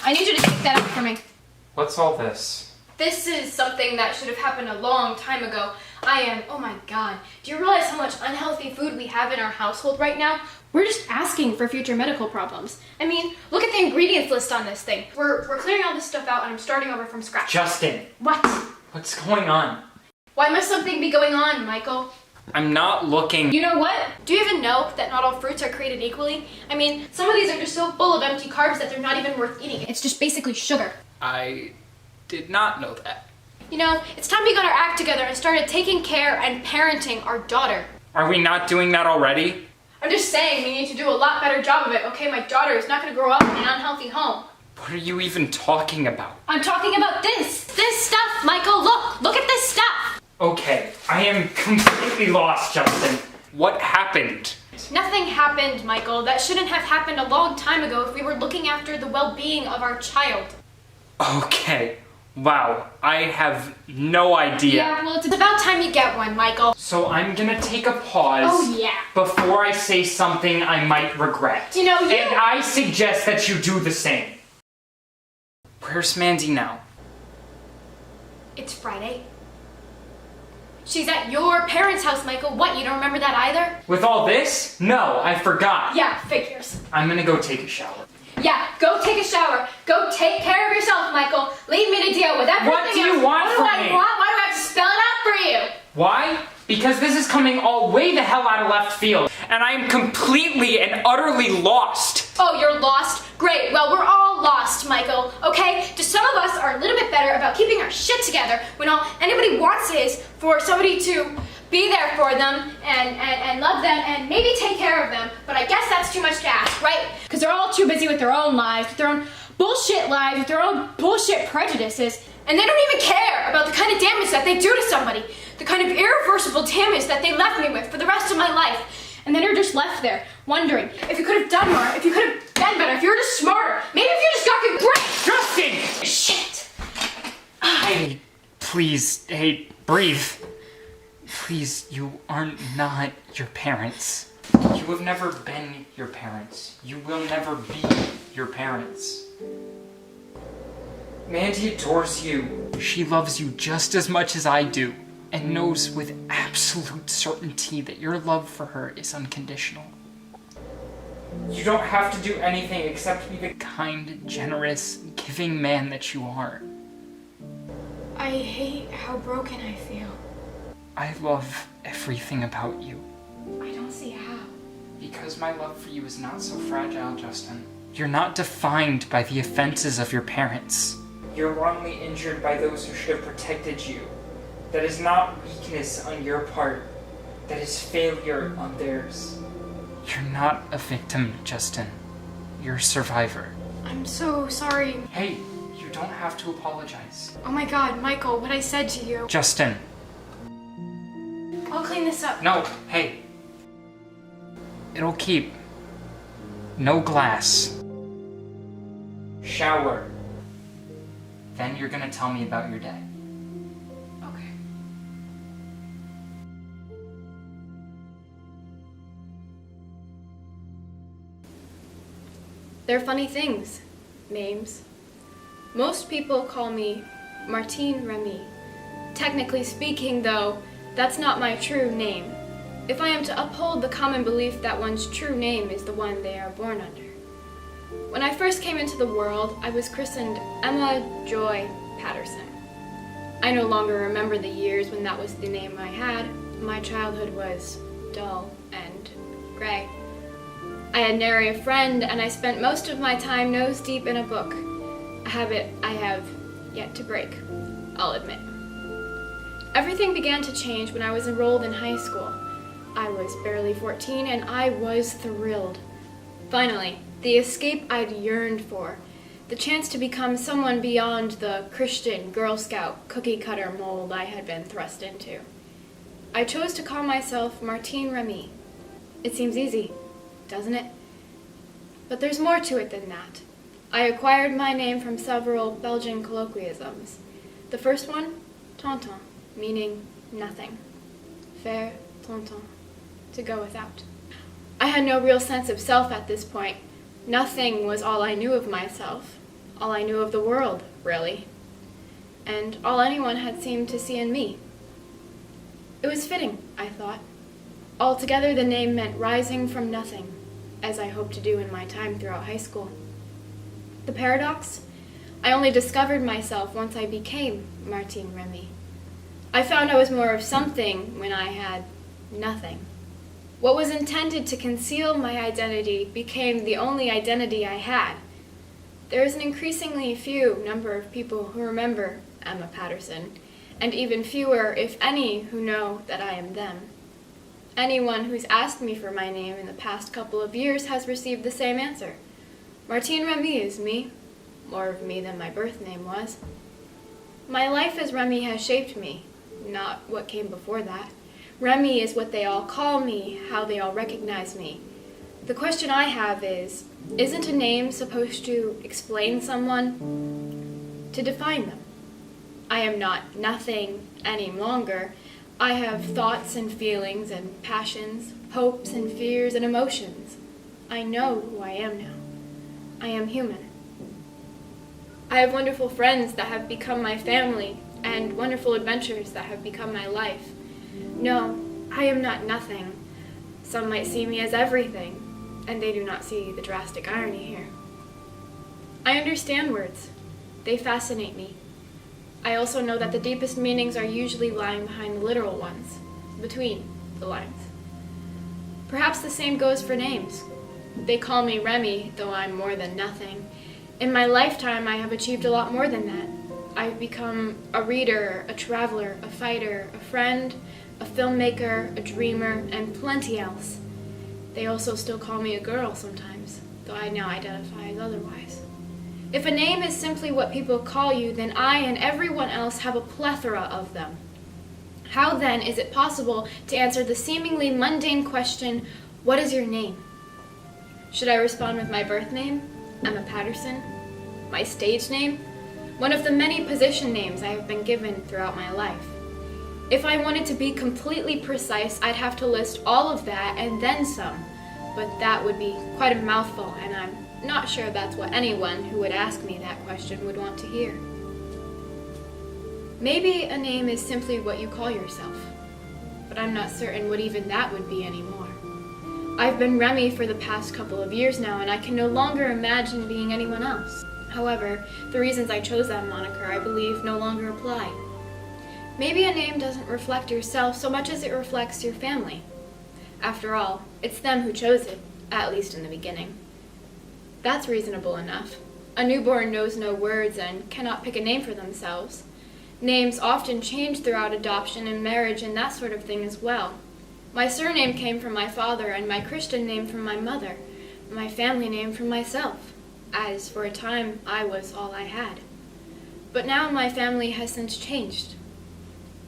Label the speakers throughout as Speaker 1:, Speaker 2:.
Speaker 1: I need you to take that out for me.
Speaker 2: What's all this?
Speaker 1: This is something that should have happened a long time ago. Oh my god, do you realize how much unhealthy food we have in our household right now? We're just asking for future medical problems. I mean, look at the ingredients list on this thing. We're clearing all this stuff out and I'm starting over from scratch.
Speaker 2: Justin!
Speaker 1: What?
Speaker 2: What's going on?
Speaker 1: Why must something be going on, Michael?
Speaker 2: I'm not looking.
Speaker 1: You know what? Do you even know that not all fruits are created equally? I mean, some of these are just so full of empty carbs that they're not even worth eating. It's just basically sugar.
Speaker 2: I did not know that.
Speaker 1: You know, it's time we got our act together and started taking care and parenting our daughter.
Speaker 2: Are we not doing that already?
Speaker 1: I'm just saying we need to do a lot better job of it, okay? My daughter is not going to grow up in an unhealthy home.
Speaker 2: What are you even talking about?
Speaker 1: I'm talking about this stuff, Michael. Look at this stuff.
Speaker 2: Okay, I am completely lost, Justin. What happened?
Speaker 1: Nothing happened, Michael. That shouldn't have happened a long time ago if we were looking after the well-being of our child.
Speaker 2: Okay, wow, I have no idea.
Speaker 1: Yeah, well, it's about time you get one, Michael.
Speaker 2: So I'm gonna take a pause
Speaker 1: Oh, yeah.
Speaker 2: before I say something I might regret.
Speaker 1: You know,
Speaker 2: And I suggest that you do the same. Where's Mandy now?
Speaker 1: It's Friday. She's at your parents' house, Michael. What, you don't remember that either?
Speaker 2: With all this? No, I forgot.
Speaker 1: Yeah, figures.
Speaker 2: I'm gonna go take a shower.
Speaker 1: Yeah, go take a shower. Go take care of yourself, Michael. Leave me to deal with everything
Speaker 2: What do you
Speaker 1: else.
Speaker 2: want from
Speaker 1: What do
Speaker 2: me?
Speaker 1: I want? Why do I have to spell it out for you?
Speaker 2: Why? Because this is coming all way the hell out of left field, and I am completely and utterly lost.
Speaker 1: Oh, you're lost? Great. Well, we're all lost, Michael, okay? Just some of us are a little bit better about keeping our shit together when all anybody wants is for somebody to be there for them and love them and maybe take care of them. But I guess that's too much to ask, right? Because they're all too busy with their own lives, with their own bullshit lives, with their own bullshit prejudices, and they don't even care about the kind of damage that they do to somebody, the kind of irreversible damage that they left me with for the rest of my life. And then you're just left there, wondering if you could have done more, if you could have been better, if you were just smarter, maybe if you just got good grades.
Speaker 2: Justin!
Speaker 1: Shit!
Speaker 2: Hey, please, hey, breathe. Please, you are not your parents. You have never been your parents. You will never be your parents. Mandy adores you. She loves you just as much as I do, and knows with absolute certainty that your love for her is unconditional. You don't have to do anything except be the kind, generous, giving man that you are.
Speaker 1: I hate how broken I feel.
Speaker 2: I love everything about you.
Speaker 1: I don't see how.
Speaker 2: Because my love for you is not so fragile, Justin. You're not defined by the offenses of your parents. You're wrongly injured by those who should have protected you. That is not weakness on your part. That is failure on theirs. You're not a victim, Justin. You're a survivor.
Speaker 1: I'm so sorry.
Speaker 2: Hey, you don't have to apologize.
Speaker 1: Oh my god, Michael, what I said to you.
Speaker 2: Justin.
Speaker 1: I'll clean this up.
Speaker 2: No, hey. It'll keep. No glass. Shower. Then you're gonna tell me about your day.
Speaker 1: Okay. They're funny things. Names. Most people call me Martine Remy. Technically speaking, though, that's not my true name. If I am to uphold the common belief that one's true name is the one they are born under. When I first came into the world, I was christened Emma Joy Patterson. I no longer remember the years when that was the name I had. My childhood was dull and gray. I had nary a friend, and I spent most of my time nose deep in a book, a habit I have yet to break, I'll admit. Everything began to change when I was enrolled in high school. I was barely 14, and I was thrilled. Finally, the escape I'd yearned for, the chance to become someone beyond the Christian, Girl Scout, cookie-cutter mold I had been thrust into. I chose to call myself Martine Remy. It seems easy, doesn't it? But there's more to it than that. I acquired my name from several Belgian colloquialisms. The first one, tonton, meaning nothing. Faire tonton, to go without. I had no real sense of self at this point. Nothing was all I knew of myself. all I knew of the world, really, and all anyone had seemed to see in me. It was fitting, I thought. Altogether, the name meant rising from nothing, as I hoped to do in my time throughout high school. The paradox? I only discovered myself once I became Martine Remy. I found I was more of something when I had nothing. What was intended to conceal my identity became the only identity I had. There is an increasingly few number of people who remember Emma Patterson, and even fewer, if any, who know that I am them. Anyone who's asked me for my name in the past couple of years has received the same answer. Martine Remy is me, more of me than my birth name was. My life as Remy has shaped me, not what came before that. Remy is what they all call me, how they all recognize me. The question I have is, isn't a name supposed to explain someone? To define them? I am not nothing any longer. I have thoughts and feelings and passions, hopes and fears and emotions. I know who I am now. I am human. I have wonderful friends that have become my family, and wonderful adventures that have become my life. No, I am not nothing. Some might see me as everything, and they do not see the drastic irony here. I understand words. They fascinate me. I also know that the deepest meanings are usually lying behind the literal ones, between the lines. Perhaps the same goes for names. They call me Remy, though I'm more than nothing. In my lifetime, I have achieved a lot more than that. I've become a reader, a traveler, a fighter, a friend, a filmmaker, a dreamer, and plenty else. They also still call me a girl sometimes, though I now identify as otherwise. If a name is simply what people call you, then I and everyone else have a plethora of them. How then is it possible to answer the seemingly mundane question, what is your name? Should I respond with my birth name, Emma Patterson? My stage name? One of the many position names I have been given throughout my life. If I wanted to be completely precise, I'd have to list all of that and then some, but that would be quite a mouthful, and I'm not sure that's what anyone who would ask me that question would want to hear. Maybe a name is simply what you call yourself, but I'm not certain what even that would be anymore. I've been Remy for the past couple of years now, and I can no longer imagine being anyone else. However, the reasons I chose that moniker, I believe, no longer apply. Maybe a name doesn't reflect yourself so much as it reflects your family. After all, it's them who chose it, at least in the beginning. That's reasonable enough. A newborn knows no words and cannot pick a name for themselves. Names often change throughout adoption and marriage and that sort of thing as well. My surname came from my father and my Christian name from my mother, my family name from myself, as for a time I was all I had. But now my family has since changed.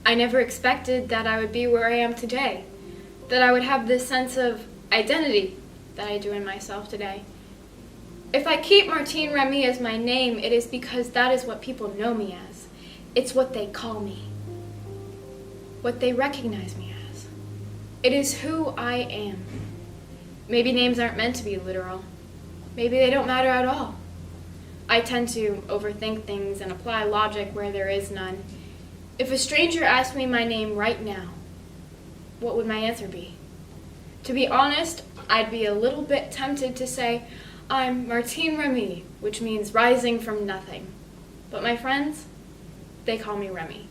Speaker 1: I never expected that I would be where I am today, that I would have this sense of identity that I do in myself today. If I keep Martine Remy as my name, it is because that is what people know me as. It's what they call me, what they recognize me as. It is who I am. Maybe names aren't meant to be literal. Maybe they don't matter at all. I tend to overthink things and apply logic where there is none. If a stranger asked me my name right now, what would my answer be? To be honest, I'd be a little bit tempted to say, I'm Martine Remy, which means rising from nothing. But my friends, they call me Remy.